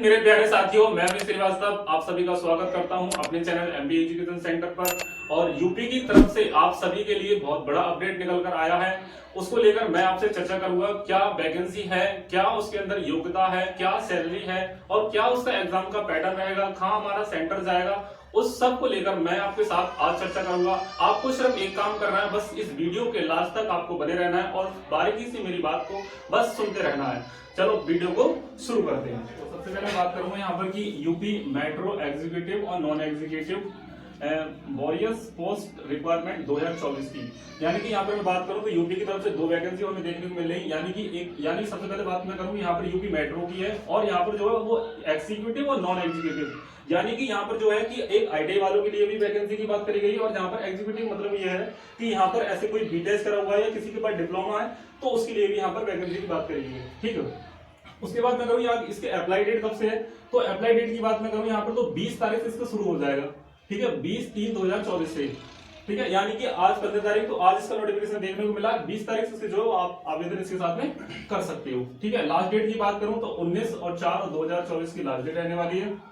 मेरे प्यारे साथियों, मैं अमित श्रीवास्तव आप सभी का स्वागत करता हूं अपने चैनल एमबी एजुकेशन सेंटर पर। और यूपी की तरफ से आप सभी के लिए बहुत बड़ा अपडेट निकल कर आया है। उसको लेकर मैं आपसे चर्चा करूंगा, क्या वैकेंसी है, क्या उसके अंदर योग्यता है, क्या सैलरी है और क्या उसका एग्जाम का पैटर्न रहेगा, कहाँ हमारा सेंटर जाएगा, उस सब को लेकर मैं आपके साथ आज चर्चा करूंगा। आपको सिर्फ एक काम करना है, बस इस वीडियो के लास्ट तक आपको बने रहना है और बारीकी से मेरी बात को बस सुनते रहना है। चलो वीडियो को शुरू करते हैं। तो सबसे पहले बात करूंगा यहाँ पर कि यूपी मेट्रो एग्जीक्यूटिव और non executive warriors post requirement 2024 की। यानी कि यहाँ पर मैं बात करूँ तो यूपी की तरफ से दो वैकेंसी हमें देखने को मिल रही, यानी सबसे पहले बात मैं करूँ यहाँ पर यूपी मेट्रो की है और यहाँ पर जो है वो एग्जीक्यूटिव और नॉन एग्जीक्यूटिव। यानी कि यहाँ पर जो है कि एक आईटीआई वालों के लिए भी वैकेंसी की बात करी गई और यहाँ पर एग्जीक्यूटिव मतलब ये है कि यहाँ पर ऐसे कोई बीटेक करा हुआ है या किसी के पास डिप्लोमा है तो उसके लिए भी यहाँ पर वैकेंसी की बात करी गई है। ठीक है, उसके बाद मैं करूँ यार इसके अप्लाई डेट कब से है, तो अप्लाई डेट की बात मैं करूँ यहाँ पर तो 20 तारीख से इसका शुरू हो जाएगा। ठीक है, 20/3/2024 से। ठीक है, यानी कि आज 15 तारीख, तो आज इसका नोटिफिकेशन देखने को मिला। 20 तारीख से जो आप आवेदन इसके साथ में कर सकते हो। ठीक है, लास्ट डेट की बात करूं तो 19/4/2024 की लास्ट डेट रहने वाली है।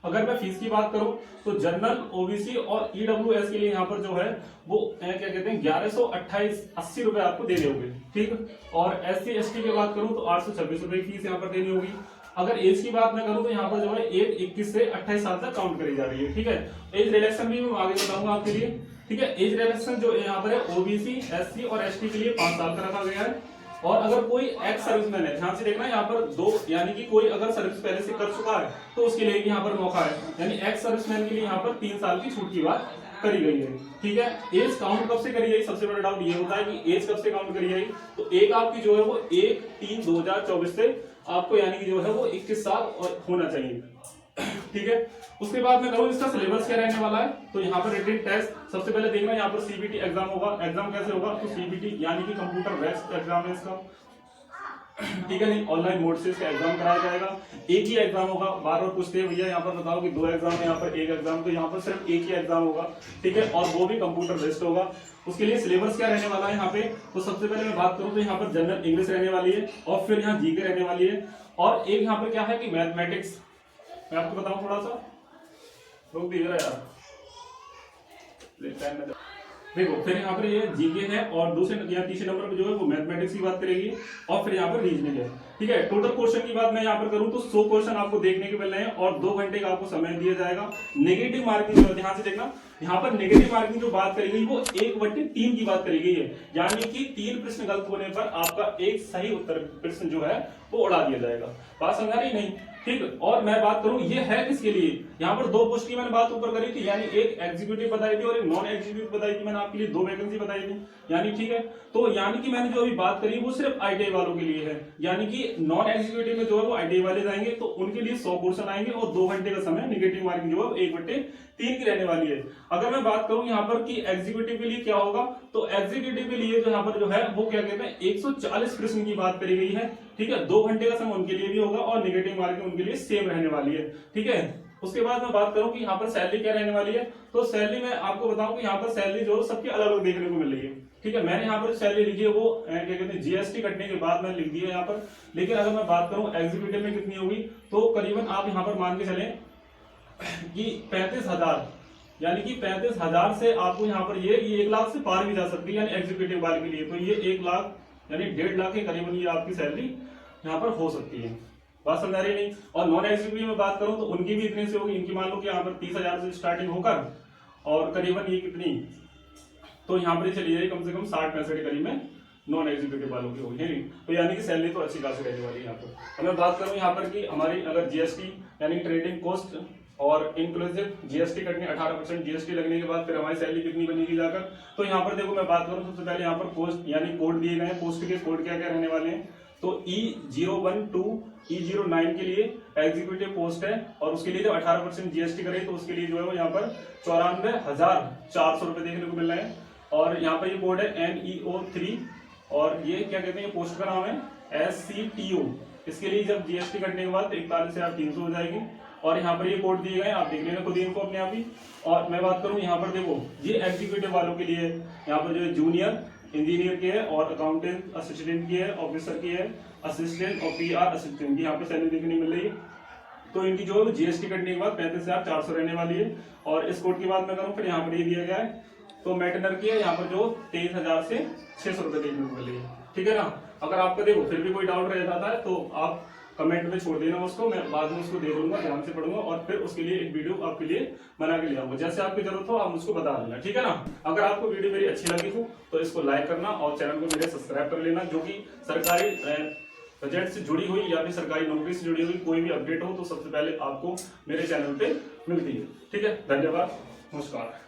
अगर मैं फीस की बात करूं तो जनरल, ओबीसी और ईडब्ल्यूएस के लिए यहाँ पर जो है वो क्या कहते हैं 1128.80 रुपए आपको देने होंगे। ठीक, और एससी एसटी की बात करूं तो 826 रुपए की फीस यहाँ पर देनी होगी। अगर एज की बात मैं करूं तो यहाँ पर जो है एज 21 से 28 साल तक काउंट करी जा रही है। ठीक है, एज रिलैक्सेशन भी मैं आगे बताऊंगा आपके लिए। ठीक है, एज रिलैक्सेशन जो यहाँ पर है ओबीसी, एससी और एसटी के लिए 5 साल का रखा गया है। और अगर कोई एक्स सर्विसमैन है, ध्यान से देखना यहाँ पर दो, यानी कि कोई अगर सर्विस पहले से कर चुका है तो उसके लिए भी यहाँ पर मौका है। यानी एक्स सर्विसमैन के लिए यहाँ पर 3 साल की छूट की बात करी गई है। ठीक है, एज काउंट कब से करी गई, सबसे बड़ा डाउट ये होता है कि एज कब से काउंट करी गई। तो एक आपकी जो है वो 1/3/2024 से आपको यानी कि जो है वो 21 साल और होना चाहिए। ठीक है, उसके बाद मैं करूँ इसका सिलेबस क्या रहने वाला है, तो यहाँ पर रिटन टेस्ट सबसे पहले देखना, यहाँ पर सीबीटी एग्जाम होगा। एग्जाम कैसे होगा, तो सीबीटी यानी कि कंप्यूटर बेस्ड एग्जाम है इसका। ठीक है, नहीं ऑनलाइन मोड से इसका एग्जाम कराया जाएगा। एक ही एग्जाम होगा। बार बार पूछते हैं भैया यहाँ पर बताओ कि 2 एग्जाम है, यहाँ पर 1 एग्जाम, तो यहाँ पर सिर्फ एक ही एग्जाम होगा। ठीक है, और वो भी कंप्यूटर बेस्ड होगा। उसके लिए सिलेबस क्या रहने वाला है यहाँ पे, तो सबसे पहले मैं बात करूँ तो यहाँ पर जनरल इंग्लिश रहने वाली है और फिर यहाँ जीके रहने वाली है। और एक यहाँ पर क्या है कि मैथमेटिक्स, मैं आपको बताऊं थोड़ा सा, रोक दीजिए यार, देखो फिर यहाँ पर ये जीके है और दूसरे या तीसरे नंबर पर जो है वो मैथमेटिक्स की बात करेगी और फिर यहाँ पर रीजनिंग है। ठीक है, टोटल क्वेश्चन की बात मैं यहाँ पर करूँ तो 100 क्वेश्चन आपको देखने के मिल रहे हैं और 2 घंटे का आपको समय दिया जाएगा। नेगेटिव मार्किंग ध्यान से देखना, यहाँ पर नेगेटिव मार्किंग जो बात करी गई वो 1/3 की बात करी गई है। यानी कि 3 प्रश्न गलत होने पर आपका एक सही उत्तर प्रश्न जो है वो उड़ा दिया जाएगा। बात समझा रही नहीं। ठीक, और मैं बात करूं ये है किसके लिए, यहाँ पर 2 पोस्ट की मैंने बात ऊपर करी थी, यानी एक एग्जीक्यूटिव बताई थी और एक नॉन एग्जीक्यूटिव बताई थी। मैंने आपके लिए 2 वैकेंसी बताई थी। यानी ठीक है, तो यानी कि मैंने जो अभी बात करी वो सिर्फ आईटीआई वालों के लिए है। यानी कि नॉन एग्जीक्यूटिव में जो है वो आईटीआई वाले जाएंगे तो उनके लिए 100 क्वेश्चन आएंगे और 2 घंटे का समय, नेगेटिव मार्किंग जो है 1/3 की रहने वाली है। अगर मैं बात करूं यहाँ पर कि एग्जीक्यूटिव के लिए क्या होगा, तो एग्जीक्यूटिव के लिए जो यहाँ पर जो है वो क्या कहते हैं 140 प्रश्न की बात करी गई है। ठीक है, 2 घंटे का समय उनके लिए भी होगा और नेगेटिव मार्किंग उनके लिए सेम रहने वाली है। ठीक है, उसके बाद मैं बात करूं कि यहाँ पर सैलरी क्या रहने वाली है, तो सैलरी मैं आपको बताऊं कि यहाँ पर सैलरी जो सबकी अलग अलग देखने को मिल रही है। ठीक है, मैंने यहाँ पर सैलरी लिखी है वो क्या कहते हैं जीएसटी कटने के बाद मैंने लिख दी है यहाँ पर। लेकिन अगर मैं बात करूं एग्जीक्यूटिव में कितनी होगी, तो करीबन आप यहाँ पर मान के चले कि 35,000, यानी कि 35,000 से आपको यहाँ पर ये 1 लाख से पार भी जा सकती है। यानी एग्जीक्यूटिव वाले के लिए तो ये 1 लाख यानी 1.5 लाख के करीबन ये आपकी सैलरी यहाँ पर हो सकती है। बात समझा रही नहीं। और नॉन एग्जीक्यूटिव में बात करूं तो उनकी भी इतने से होगी, इनकी मान लो कि यहाँ पर 30,000 से स्टार्टिंग होकर और करीबन ये कितनी, तो यहाँ पर चली जाएगी कम से कम 60-65 के करीब में नॉन एग्जीक्यूटिव वालों की होगी। तो यानी कि सैलरी तो अच्छी खासी रहने वाली है यहाँ पर। अब मैं बात करूँ यहाँ पर कि हमारी अगर जीएसटी यानी ट्रेडिंग कॉस्ट और इंक्लूसिव जीएसटी कटने 18% जीएसटी लगने के बाद फिर हमारी सैलरी कितनी बनेगी जाकर, तो यहाँ पर देखो मैं बात करूँ सबसे पहले यहाँ पर पोस्ट यानी कोड दिए गए हैं। पोस्ट के कोड क्या क्या रहने वाले हैं, तो E01 to E09 के लिए एग्जीक्यूटिव पोस्ट है और उसके लिए जब 18% जीएसटी करे तो उसके लिए जो है वो यहाँ पर 94,400 रुपए देखने को मिल रहे हैं। और यहाँ पर ये कोड है NEO3 और ये क्या कहते हैं, ये पोस्ट का नाम है SCTO। इसके लिए जब जीएसटी कटने के बाद 41,300 हो जाएगी और यहाँ पर ये कोड दिए गए, आप देख लेना खुद इनको अपने आप ही। और मैं बात करूँ यहाँ पर देखो ये एग्जीक्यूटिव वालों के लिए यहाँ पर जो है जूनियर इंजीनियर की है और अकाउंटेंट असिस्टेंट की है, ऑफिसर की है, असिस्टेंट और पीआर असिस्टेंट की यहाँ पे सैलरी देखने मिल रही है। तो इनकी जो जीएसटी कटने के बाद 35,400 रहने वाली है। और इस कोड की बात मैं करूँ, फिर यहाँ पर ये दिया गया है तो मैटनर की है यहाँ पर जो 23,000 से 600 रुपए देखने को मिलेगी। ठीक है ना। अगर आपका देखो फिर भी कोई डाउट रह जाता है तो आप कमेंट में छोड़ देना उसको, मैं बाद में उसको दे दूंगा, ध्यान से पढ़ूंगा और फिर उसके लिए एक वीडियो आपके लिए बना के ले आऊंगा। जैसे आपकी जरूरत हो आप मुझको बता देना। ठीक है ना। अगर आपको वीडियो मेरी अच्छी लगी हो तो इसको लाइक करना और चैनल को मेरे सब्सक्राइब कर लेना। जो कि सरकारी बजट से जुड़ी हुई या फिर सरकारी नौकरी से जुड़ी हुई कोई भी अपडेट हो तो सबसे पहले आपको मेरे चैनल पे मिलती है। ठीक है, धन्यवाद, नमस्कार।